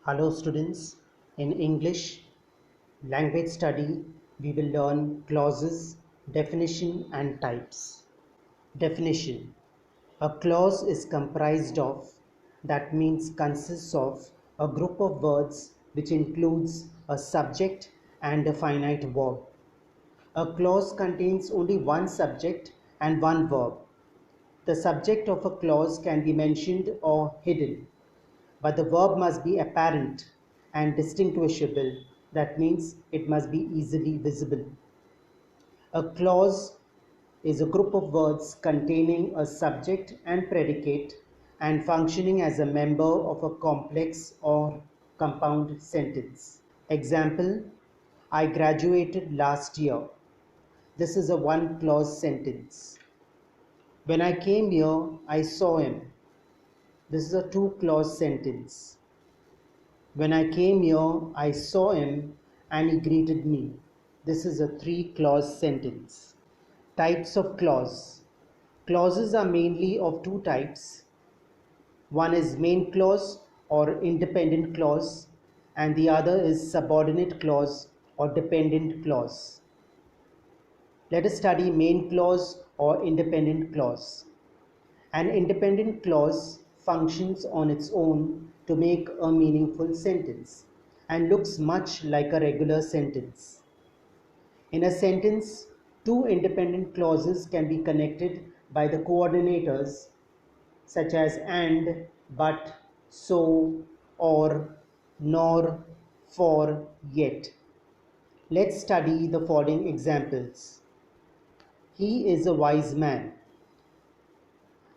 Hello students, in English language study we will learn clauses, definition and types. Definition: a clause is comprised of, that means consists of, a group of words which includes a subject and a finite verb. A clause contains only one subject and one verb. The subject of a clause can be mentioned or hidden, but the verb must be apparent and distinguishable. That means it must be easily visible. A clause is a group of words containing a subject and predicate and functioning as a member of a complex or compound sentence. Example: I graduated last year. This is a one clause sentence. When I came here, I saw him. This is a two clause sentence. When I came here, I saw him and he greeted me. This is a three clause sentence. Types of clause. Clauses are mainly of two types. One is main clause or independent clause, and the other is subordinate clause or dependent clause. Let us study main clause or independent clause. An independent clause functions on its own to make a meaningful sentence and looks much like a regular sentence. In a sentence, two independent clauses can be connected by the coordinators such as and, but, so, or, nor, for, yet. Let's study the following examples. He is a wise man.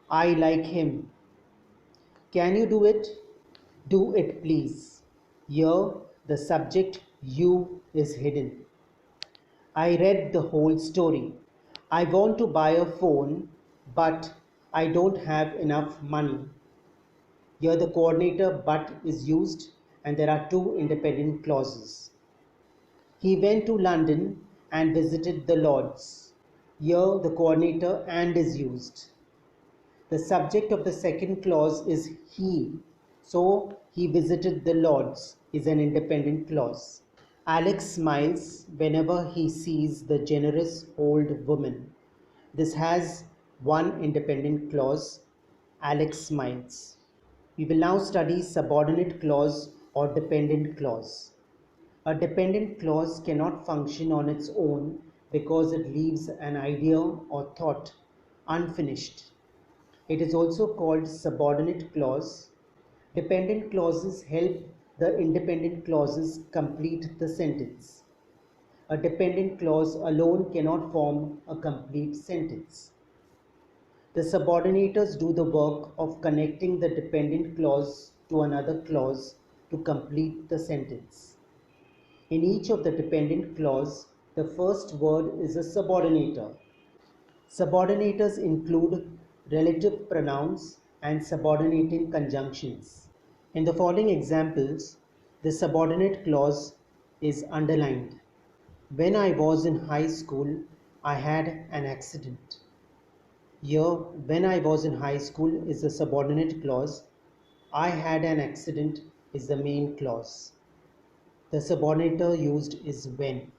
I like him. Can you do it? Do it please. Here the subject you is hidden. I read the whole story. I want to buy a phone, but I don't have enough money. Here the coordinator but is used and there are two independent clauses. He went to London and visited the Lords. Here the coordinator and is used. The subject of the second clause is he, so he visited the Lords is an independent clause. Alex smiles whenever he sees the generous old woman. This has one independent clause. Alex smiles. We will now study subordinate clause or dependent clause. A dependent clause cannot function on its own because it leaves an idea or thought unfinished. It is also called subordinate clause. Dependent clauses help the independent clauses complete the sentence. A dependent clause alone cannot form a complete sentence. The subordinators do the work of connecting the dependent clause to another clause to complete the sentence. In each of the dependent clause, the first word is a subordinator. Subordinators include relative pronouns and subordinating conjunctions. In the following examples, the subordinate clause is underlined. When I was in high school, I had an accident. Here, when I was in high school is the subordinate clause. I had an accident is the main clause. The subordinator used is when.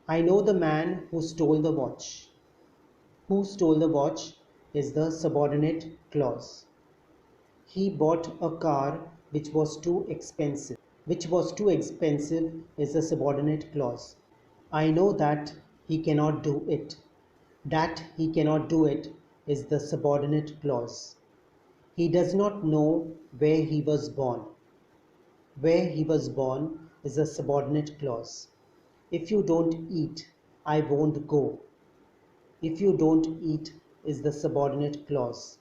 I know the man who stole the watch. Who stole the watch is the subordinate clause. He bought a car which was too expensive. Which was too expensive is the subordinate clause. I know that he cannot do it. That he cannot do it is the subordinate clause. He does not know where he was born. Where he was born is a subordinate clause. If you don't eat, I won't go. If you don't eat is the subordinate clause.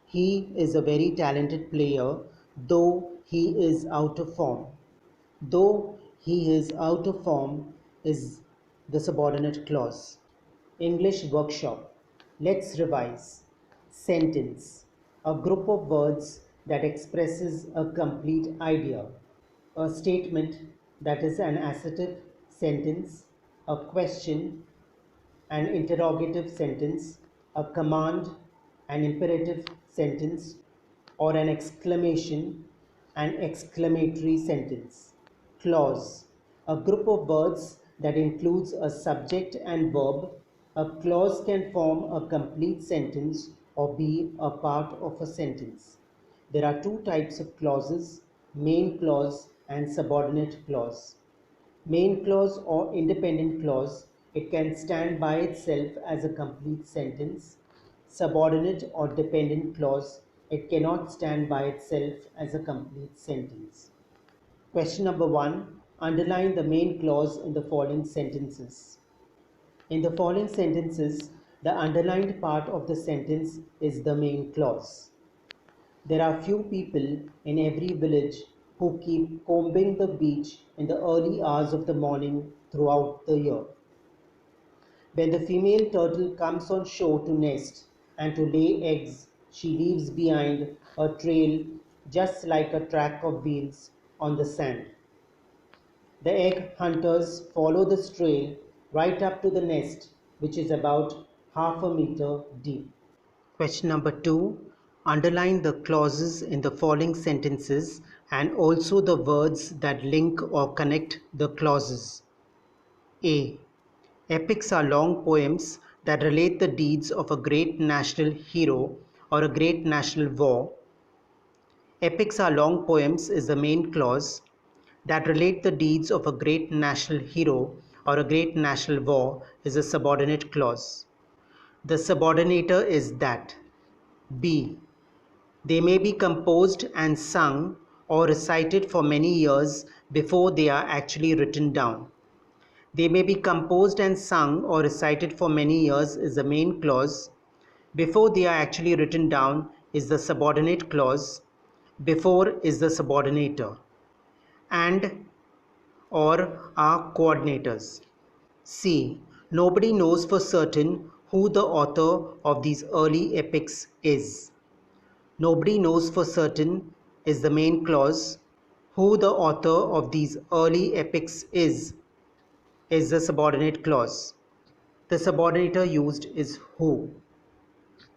He is a very talented player, though he is out of form. Though he is out of form is the subordinate clause. English workshop. Let's revise. Sentence: a group of words that expresses a complete idea. A statement, that is an assertive sentence. A question, an interrogative sentence. A command, an imperative sentence, or an exclamation, an exclamatory sentence. Clause. A group of words that includes a subject and verb. A clause can form a complete sentence or be a part of a sentence. There are two types of clauses, main clause and subordinate clause. Main clause or independent clause, it can stand by itself as a complete sentence. Subordinate or dependent clause, it cannot stand by itself as a complete sentence. Question number 1. Underline the main clause in the following sentences. In the following sentences, the underlined part of the sentence is the main clause. There are few people in every village who keep combing the beach in the early hours of the morning throughout the year. When the female turtle comes on shore to nest and to lay eggs, she leaves behind a trail just like a track of wheels on the sand. The egg hunters follow this trail right up to the nest, which is about half a meter deep. Question number 2. Underline the clauses in the following sentences and also the words that link or connect the clauses. A. Epics are long poems that relate the deeds of a great national hero or a great national war. Epics are long poems is the main clause that relate the deeds of a great national hero or a great national war is a subordinate clause. The subordinator is that. B. They may be composed and sung or recited for many years before they are actually written down. They may be composed and sung or recited for many years is the main clause. Before they are actually written down is the subordinate clause. Before is the subordinator. And or are coordinators. C. Nobody knows for certain who the author of these early epics is. Nobody knows for certain is the main clause. Who the author of these early epics is the subordinate clause. The subordinator used is who.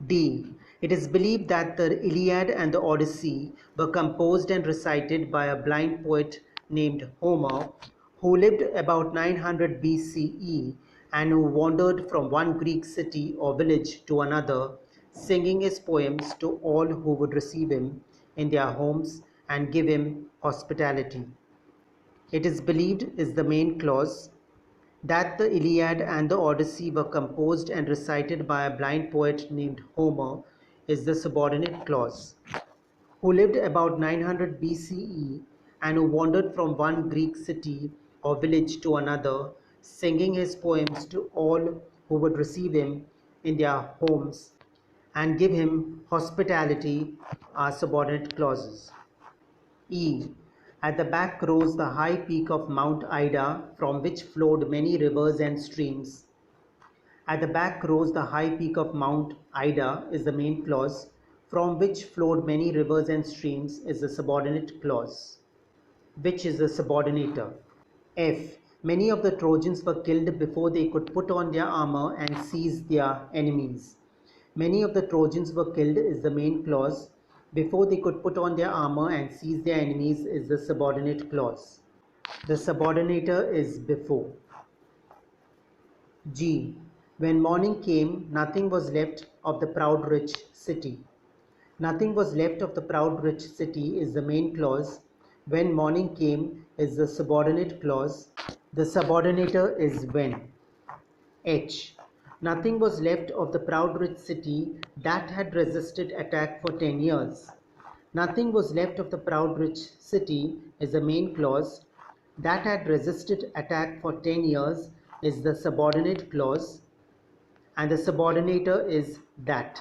D. It is believed that the Iliad and the Odyssey were composed and recited by a blind poet named Homer, who lived about 900 BCE and who wandered from one Greek city or village to another, singing his poems to all who would receive him in their homes and give him hospitality. It is believed is the main clause that the Iliad and the Odyssey were composed and recited by a blind poet named Homer is the subordinate clause, who lived about 900 BCE and who wandered from one Greek city or village to another, singing his poems to all who would receive him in their homes and give him hospitality are subordinate clauses. E. At the back rose the high peak of Mount Ida, from which flowed many rivers and streams. At the back rose the high peak of Mount Ida is the main clause, from which flowed many rivers and streams is the subordinate clause, which is the subordinator. F. Many of the Trojans were killed before they could put on their armor and seize their enemies. Many of the Trojans were killed is the main clause. Before they could put on their armor and seize their enemies is the subordinate clause. The subordinator is before. G. When morning came, nothing was left of the proud rich city. Nothing was left of the proud rich city is the main clause. When morning came is the subordinate clause. The subordinator is when. H. Nothing was left of the proud rich city that had resisted attack for 10 years. Nothing was left of the proud rich city is the main clause. That had resisted attack for 10 years is the subordinate clause. And the subordinator is that.